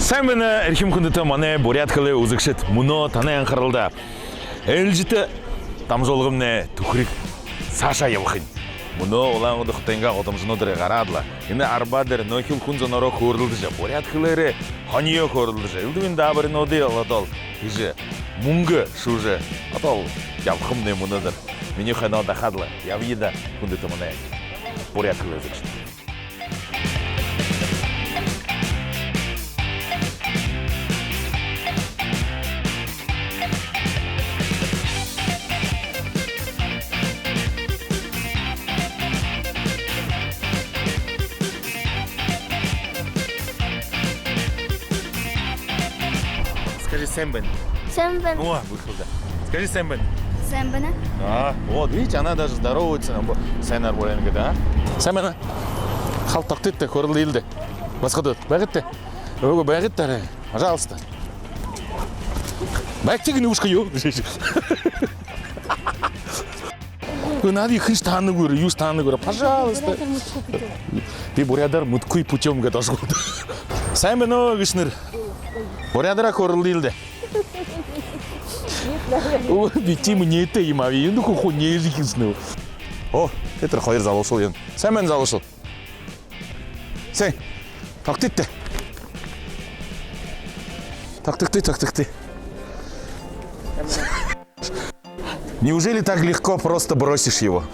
Sen beni erkim kundutu mane Буряткалы uzakşet muno tanayan kırıldı. Elcite tamzolğum ne tukrik Саша Yavxin. Muno olan uduqtenga qotamızın odırı qaradla. Yine arbadır nohil kunzan oro kuruldıca. Буряткалары haniyo kuruldıca. Ildimin dabırın odi alatol. Hıcı mungu şuja. Atol Yavxim ne munodur. Meni xana daxadla. Yavida kundutu mane Буряткалы uzakşet. Скажи Сэмбэн. Сэмбэн. О, выхода. Скажи Сэмбэн. Сэмбэн. Вот, видите, она даже здоровается. Сэнар болен да? Сэмбэн. Хал тактетте, хорл илде. Басқадот. Багетте. Ого, багетте. Пожалуйста. Багетте не ушка ё. Надо их стану говорю, ю стану говорю, пожалуйста. Ты бурядар муткуй путем гадашгу. Сэмбэн о гишнер. Бурядара хорл илде. О, битим не это им, а я ну ху не жикисну. О, это хайр залошол ен. Сэмэн залошол. Сэй, тактетте. Тактекты. Неужели так легко просто бросишь его?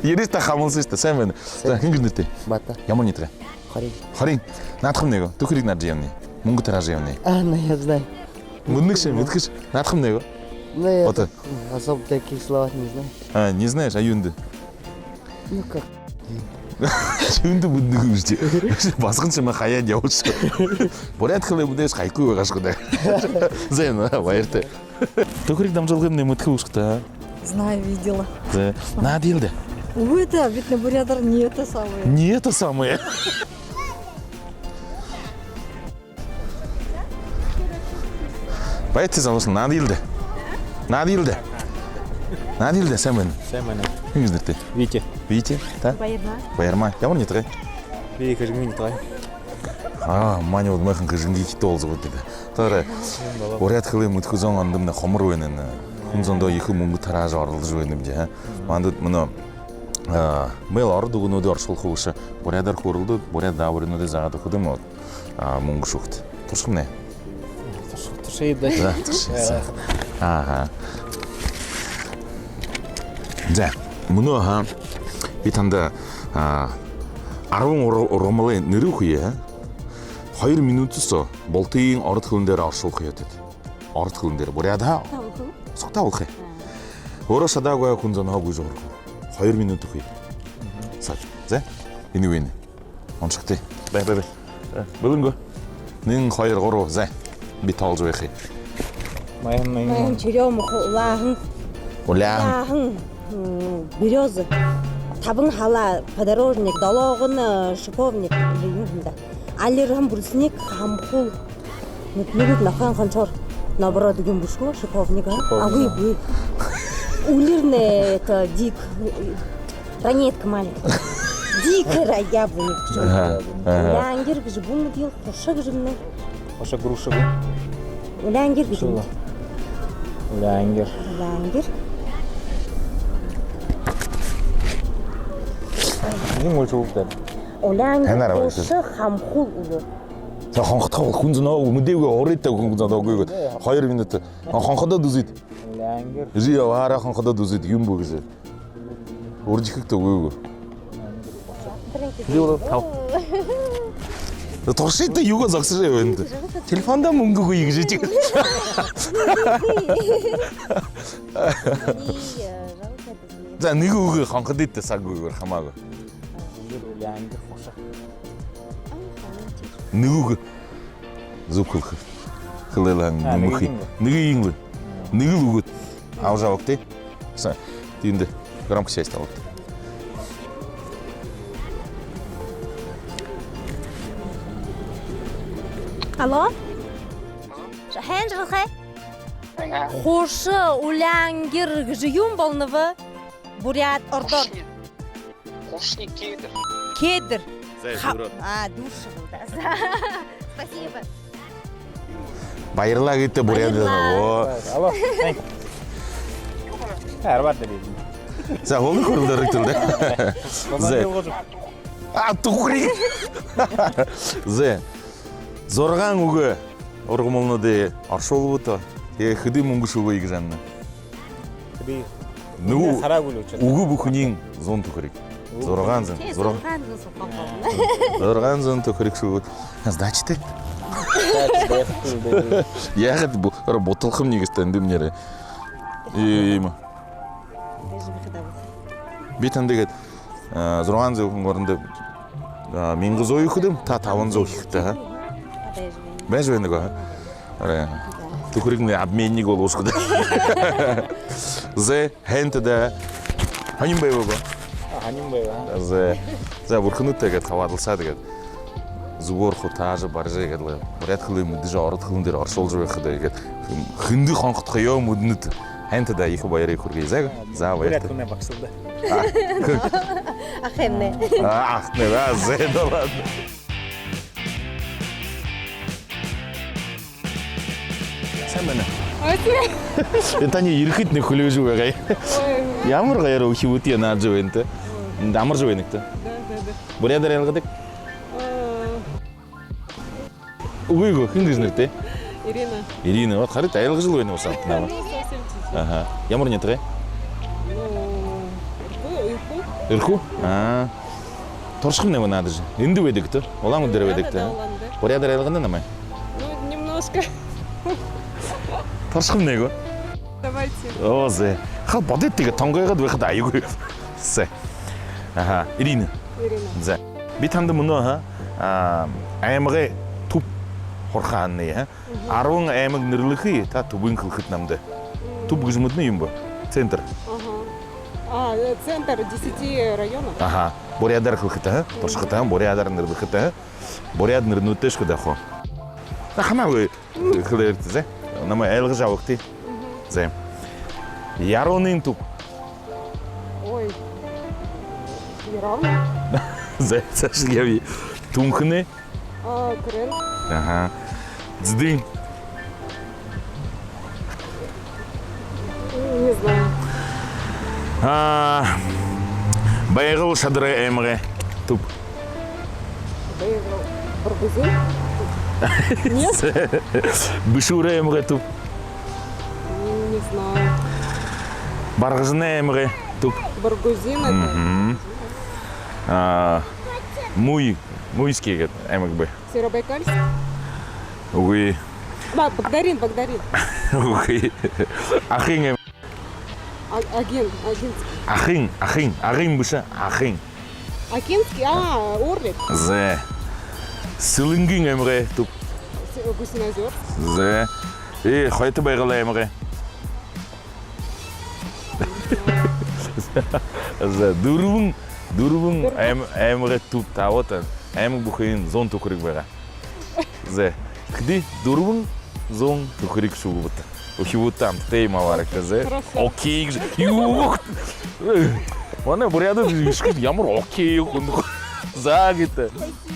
Ерис-то хамылсыз-то, Сэмэн. Кім ты? Бата. Ямон не тре. Харин. Надхым него. Тухрик наджевный. Мунгу таражевный. Ну я знаю. Мудныкши, выткыш. Надхым него. Ну я Вот. особо таких слов не знаю. Не знаешь, а юнды? Ну как? Юнды мудныкышти. Басқыншыма хая деуш. Буряткалы будеш хайку ғашқыда. Зайна, вайырты. Тухрик дамжалғым не мутқы ушқыта. Знаю, видела. На делде. Это, ведь на бурядар не это самое. Не это самое. Поэт залошыл, на делде. Сэмэн. Сэмэн. Кім іздірті? Витя. Витя, да? Байырма. Байырма. Ямыр не тұрай? Витя каждый день. Мане вот мэхэн кыжынги киті олзы бұд деді. Тары, Буряткалы мұткызон андымна хомыр ойнын. Хунзондо екі мұңғы таражы арылды жойным де. Мандыд мұны мэйл арыды ғынуды аршыл қылышы. Бурядар көрілді, буряд дабырыны да зағады қыдым от мұңғы шуқты. Тұршым не? Тұршайды. Да, тұршайды. Ага. Да, мұны бетанда арвың ромалы нөрі құйы, 2 минуты со болтың арыт қылындары аршыл құйы өтеді. Арыт қылындары буряда соқта олқы. Ора шада қоя күнзан ағы жоғыр құй. 2 минуты құй. Сәт, зә? Ені өйні. Он шықты. Бәй. Бүгін кө. Нің қайыр ғыру, зә? Бет ал жой қи. Моим черем лахын. Олағын. Березы. Табын хала, подорожник, дологын, шиповник. Алирам брусник, хамхул. Нөтмегіт нақан қанчар. Набыра деген бұшко, шиповника. Ағый. Улирне, это дик. Ранетка маленькая. Дикая яблоня. Улянгер, гжибун дел, кошак жимне. Оша груша. Улянгер гжибун. Улянгер. Нің өлші ұлықтар? Улянгер, кошы хамхул улы. Ханқыта ол күнзін ау, мүдеуге оретті күнзін ау көйгіт. 2 минуты. Ханқыда дүзейді. Улянгер. Жи ара ханқыда дүзейді, юм бөгізі. Оржикікті көйгі. Жи олар, тау. Тоқшетті юға зақсы жай өйінді. Телефонда мұңғы көйгі жетек. За, неге өгі ханқыда етті сақ көйгі қамағы. Улянгер, қоша. Неге өгі зұп қылқы. Қылайлан, мұмықи. Неге еңлі. Неге өгі. Ау жауық дей. Дейінді громко сәйсті алып. Алло? Шахен жылқы? Хошы улянгер жиюм болнывы? Бурят ордор. Кушни кедр. Кедр. Зай, дура. Душа был, да. Спасибо. Байырла кетті буряды. О. Алло. Әрбар деді. За оны көрілдер үйтілді. Зе. Тухрик. Зе. Зорған үгі орғымылны де аршолы бұты. Хыды мұңғыш үгі егі жанны. Хыды. Ну, Сара гүлі үгі бүкінен зон тухрик. Зорған зон. Зорған зон тухрик шуғы. Значит, ты? Я хоть бы работал хм не гостенды мне. Има. Битен дегет. Зорған зон горында. Мен қыз ой үкідім, таван зон үкті. Бән жөйінді ға. Тухрикный обменник ол осқыды. Зе, хенті да. Ханим бай баба? Ханим бай ба. Зе, бұрқынып тегет, қавадылса дегет. Зугор хутажы баржы егет. Бурят қылы мұдды жарыт қылындыр аршол жөй қыды егет. Хынды қанқыт қияу мұдыныт. Хенті да екі байыры көргей зәгі. За байырды. Бурят қылына бақсылды. Ахенне. Ахне, зе, да ладно. Сән мәні? Это не ерхитный хулю жуэ гай. Ямар гайру хивутия на жуэнте. Дамыр жуэнекте. Буря дарел гадек. Уйго, хингизнерте. Ирина, вот харит айл жил ойны болсам. Ага. Ямар не тре? Ирху? А. Торшкым не надо же. Инды ведекте. Олан удер ведекте. Буря дарел гаден намай. Ну, немножко. Торшкым него. Давайте. О, зе. Хал бодеттиге тонгойга выход айгу. Се. Ага, Ирина. Зе. Битанды мұны, аймығы туп хорханны, арвың аймыг нұрлықы, та тубын қылқыт намды. Туп ғызмытны юм бі? Центр. Центр 10 районов. Ага. Борядар қылқыты, торшқыты, борядар нұрлықыты, боряд нұрлықыты шқыда қо. Хама ғой қылырды, зе. Намай айлғы жауықты. Зе. Яронын туп. Ой. Неравно. Зе, сашыл яви. Тумхыны. Крен. Ага. Дзды. Не знаю. Байғыл шадыры әмірі. Туп. Баргузин? Нет? Бішуры әмірі туп. Не знаю. Барғызыны әмірі туп. Баргузин это? Муйский әмік бі. Северобайкальск? Уй. Богдарин. Уй. Ахин әмірі. Агинский. Ахин бұша. Ахин. Акинский? Орлик. Зе. Сылынгин әмірі туп. Гусинозер. Зе. Қойты байғылы әмірі. Зе. Дұрвың әмірі туп тауытын. Әмік бұқиын зон түкірік байға. Зе. Кді дұрвың зон түкірік шуғы бұты. Ухивутам, тейма варықты, зе. Окей. Юх. Вана буряды шқыт ямар окей. Загыты.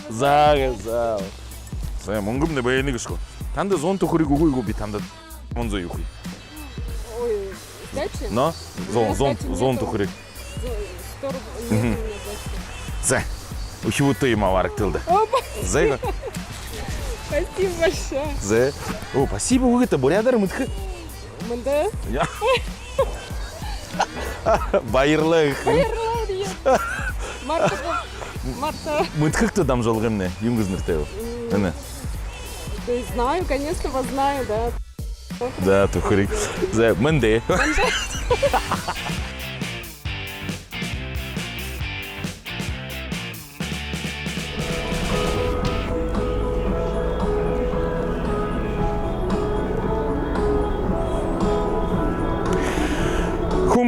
Зага. Зе, мұңғым не байыны кішқы. Танды зон түкірік ұғый ғуби танды. Монзо юхи. Ой, дача? Но? Зон түкірік. 100 рублей. Зе. Ухивутайма варықтылды. Зе. Спасибо большое. Зе. О, спасибо, ұғыты бурядар мұтқы. Мында? Байырлы. Марта. Мұтқықты дам жолғым не? Юңгізніртеу. Да знаю, конечно, вас знаю, да. Да, түкірік. Зе, мінде.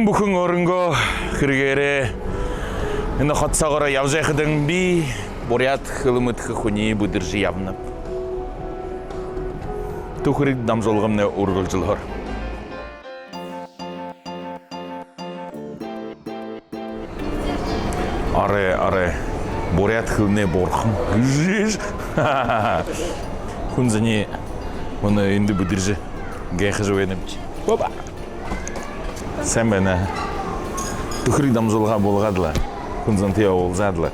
Бүхін орынғы кіргері енді қатсағыра явжайқыдың би борят қылымытқы құни бұдыржы явынып. Түкірік дам жолғымны ұрғыл жылғыр. Ары, борят қылыны борқын. Күжеш! Күнзіне Мұны енді бүдіржі. Гайқы жойынып. Опа! Сән бәні. Түхірік дамжолға болғадылы. Күнзантия олзадылы.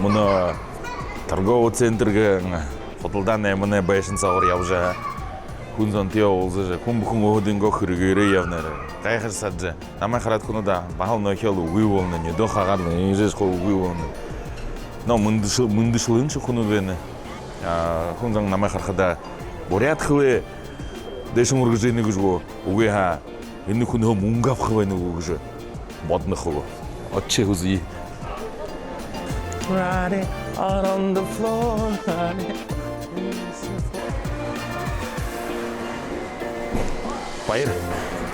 Мұны торговый центрге фотолдан мұны байшын сауыр яужа. Күнзантия олзы. Күн-бүкін оғыдыңға күрігері явнары. Қайқыр саджы. Намай қарат күні да бағал нөкелі ұғы болны. Не до қағадылы. Ежес қол ұғы болны. Но мындышылыншы күні бәні. Күнзан намай қарқада борят қылы. Дэшин ургжейны гужго. Уге ха. Инны күні мұңғап қывайны ұғыжы. Бодны қылы. Отче ғызы. Ride it out on the floor. Байр.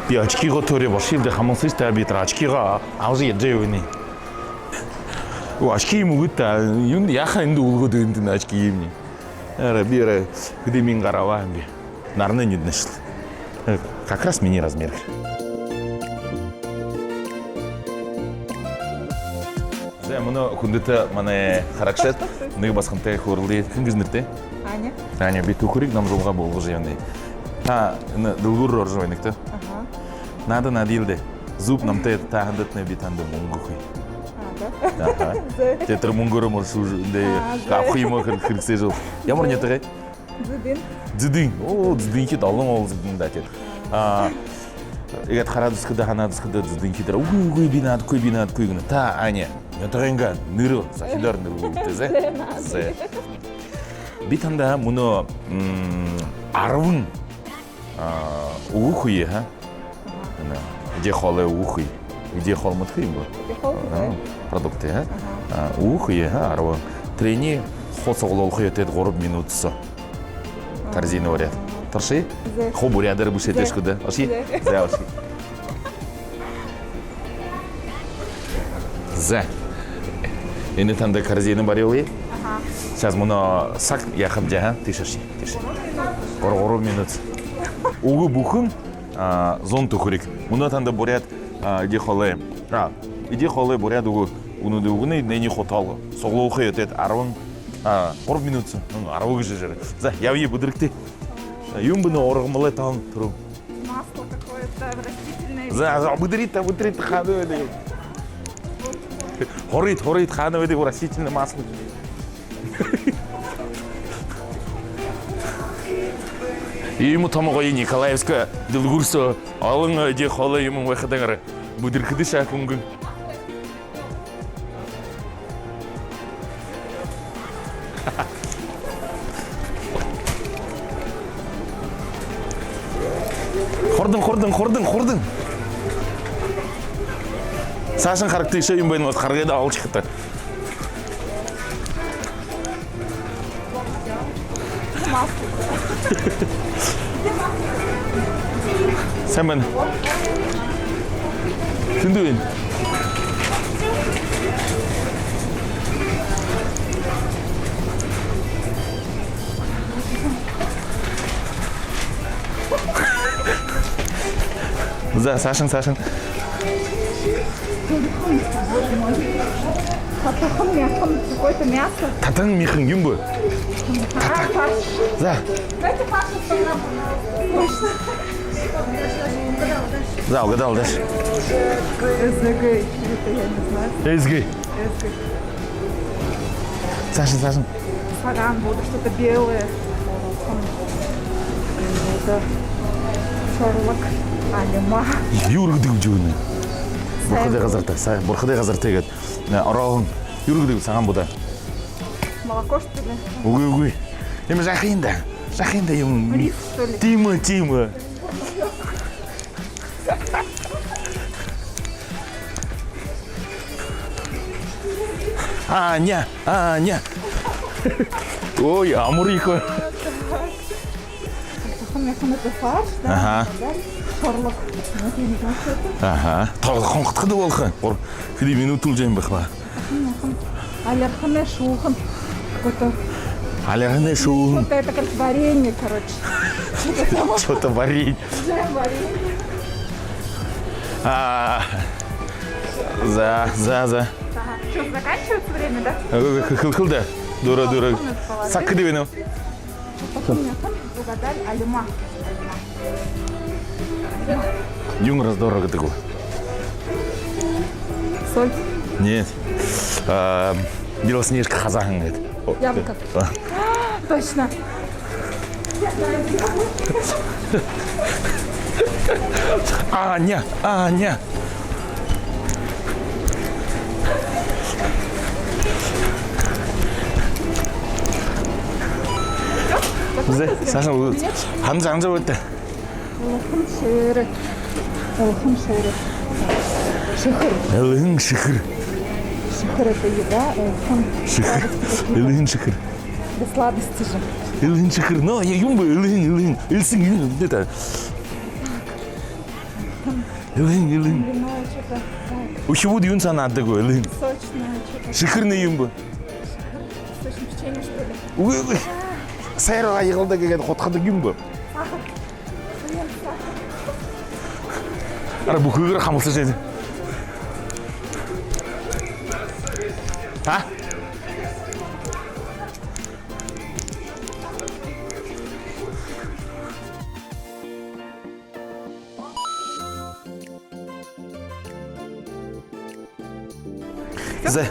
Би очкиго төрө башилде хамонсыз табитра очкига аузы яджэвни. Очки мугута юнд яха инду улгоду инду очки имни. Ара бира где мин гараванги. Нарны не днешл. Как раз мини размер. За мына күндәтә мане харакшет ны баскантай хурлы кингизнерте. Аня. Аня бит укурик нам жолга болгы янды. Дылгур рожойникте. Ага. Надо илде. Зуб нам те таһандатны бит анды мунгухи. Ага. Те тер мунгуры морсу де капхыймо кырксы жол. Ямар не тегай? Зудин. Зидин. О, зидин ки далын ол зидин да тет. Егет харадыскы да ханадыскы да зидин ки дер. Угуй бинат куйгына. Та Аня. Я тегенга ныры, сахилар ныры тезе. Зе. Бит анда муну арвын ухуй, ха? Где холы ухуй? Где холмат химбо? Продукты, ха? Ухуй, ха, арва. Трени хоса олол хуятет горуб минутса. Корзина варят. Торши? Хобу рядер бушетеш куда? Аши? За, аши. За. Енді танда корзина барилы. Сейчас муна сак яхам жаха, тишаши. Гору минут. Угу бухын зон тухурик. Муна танда борят иди холы. Иди холы борят угу. Уну угуны нени хоталы. Согло ухаятет арвын. Гору минут. Арвы жижер. За, яви будырыкты. Юмбыны оргмалы таң туру. Масло какое-то растительное. За, будырит хану эди. Хорит хану эди растительное масло. И ему тамогой Николаевская Дылгурсо алың де холы ему выходыңыр. Будыркыды шакунгын. Хордың. Сашын характы еще им байнымыз қарғайда ал чықты. Sen ben. Şimdi. За, Сашин. Какое-то мясо. Татан михин юмбу. За. Дайте фарш, что нам За, угадал, дальше. СГ. Это я не знаю. Эзги. Сашин. Саран будет что-то белое. Это чорлок. Алима. Юргдыг жүүнэ. Бурхадай газар тэгээд ороохон юргдыг саган буда. Молоко, что ли? Үгүй. Юм жахинда юм. Рис, что ли? Тима. Аня. Ой, амурика. Это фарш, да? Ага. Чорлок. Ага. Хонготкоды болхон. Киди минутул жайм бахла. Алерхане шухан. Какой-то... Алерхане шухан. Вот это как варенье, короче. Что-то варить. Варенье. За. Ага. Что, заканчивается время, да? Хыл да. Дура. Саккы дебену. Угадали? Алима. Юм раздорого такого. Соль. Нет. Белоснежка Казахстан говорит. Яблоко. Точно. Аня, Аня. Саша, Хамза өтті. Шеры. Олхым шеры. Шихыр. Элын шихыр. Шихыр это еда, олхым. Шихыр. Элын шихыр. Для сладости же. Элын шихыр. Но я юмбы, элын. Элсин, где-то. Элын. Длинное что-то. Учевуд юн санады го, элын. Сочное что-то. Шихырный юмбы. Сочное печенье что ли? Сайраға йығылды кеген қотқады юмбы. Ара бұл көйгір қамылсы жеді. А?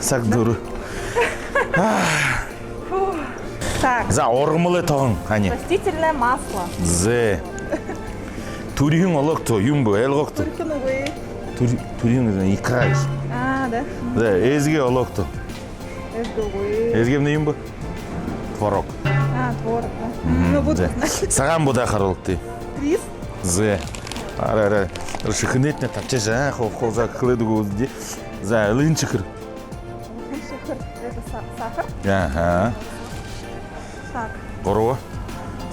Сак дұры. Так, За орғымылы тауын, Аня. растительное масло. Зе. Турин олоқты, юмбы, әл қоқты. Туркиновые. Турин икра. Да? Зе, ezге олоқты. Эсговые. Ezге міне юмбы? Творог. Творог, да. Ну, буду знать. Саған бұда қарылықты. Рис. Зе. Ара. Шықынетіне тапчаша, қолза қылыды көзді. За, лын шықыр. Шихыр. Это сахар. Ага. Так. Қорова.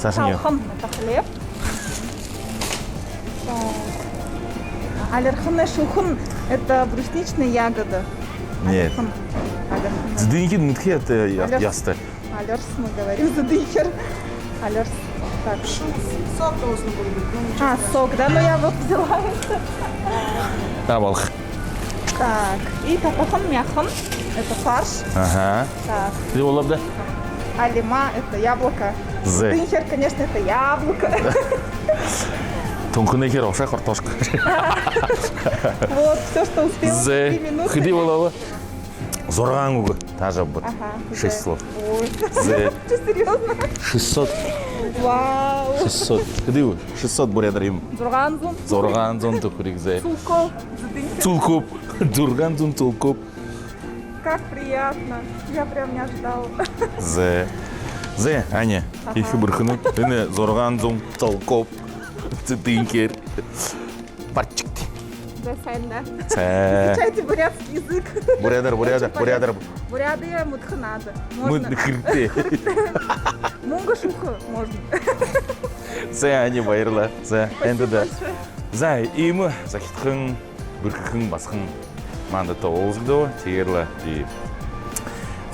Сашын ел. Алхым это хлеб. Алерхымная шухым это брусничная ягода. Нет. Алерхым. Здынеки мүтке это ясты. Алерс мы говорим, задыхер. Алерс. Так. Сок должен быть. Сок, да? Ну я вот взяла это. Табалық. Так. И тапахым мяхым. Это фарш. Ага. Так. Не олап да? Алима это яблоко. Зе. Дынхер, конечно, это яблоко. Тонкынекер оша картошка. Вот, все, что успел. Зе. 3 минуты. Хыди олабы? Зорған үгі. Тажа бұд. Ага. 6 слов. Ой. Зе. Что, серьезно? 600. Вау. 600. Хыди үгі. 600 бұредар ем. Зурганзун. Зорған зон тұқырик зе. Цулков. Задынхер. Тулкоп. Дурган зон тулкоп. Как приятно. Я прям не ожидала. Зе. Зе, Аня. Кефі бұрқыны. Үні зорған зон тулкоп. Цитинкер. Барчикти. Да, Сайна. Це. Изучайте бурятский язык. Бурядар. Буряды мутханада. Можно. Мыдхырте. Мунга шуха можно. Це Аня байырла. Це. Енді да. Большое. За, имы, захитхын, бүркікін басқын мандата олзгды, тегерлі.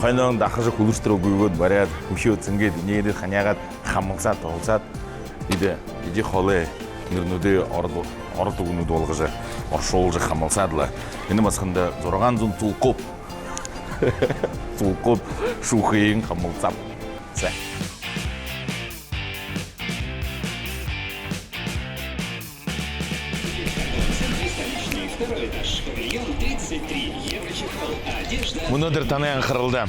Қайнағын дақыжы құлыштыру бұйгөд баряд, үшеу ціңгед, нейді қанияғат, қамылсат, олсат. Иде қолы нүрнуді ордуғыны долғыжы, оршолжы қамылсадылы. Енді басқында зорған зұн тұлқоп. Тұлқоп, шуқиын қамылсап. Сә. Мұнадыр танаян қырылды.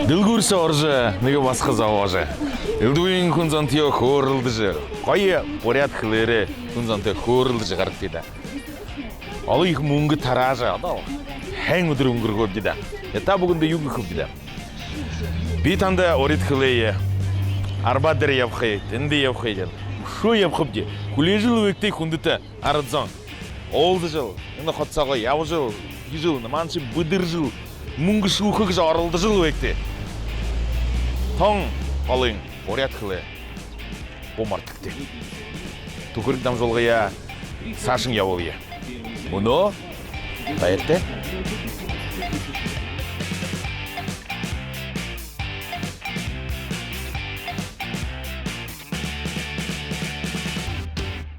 Дыл көрсі оржы, неге басқы заважы. Илдуин күнзантия көрілді жы. Қайы поряд қылыры күнзантия көрілді жы ғарып деді. Алы их мұңғы таражы, адал. Хәң үдір үңгір көп деді. Ета бүгінді юңғы көп деді. Бейтанды орет қылыйы. Арбадыр епқай, тінді епқай деді. Шо епқып де. Күле жылы өктей күндіті арыдзан. Олды жыл, енді қатсаға яу жыл, жыл, наманшы бұдыр жыл, мұңғы шуқық жарылды жыл өкте. Таң қалың, орят қылы, бомартықты. Түкірік дам жолғая, сашын яу олия. Мұны, байырты.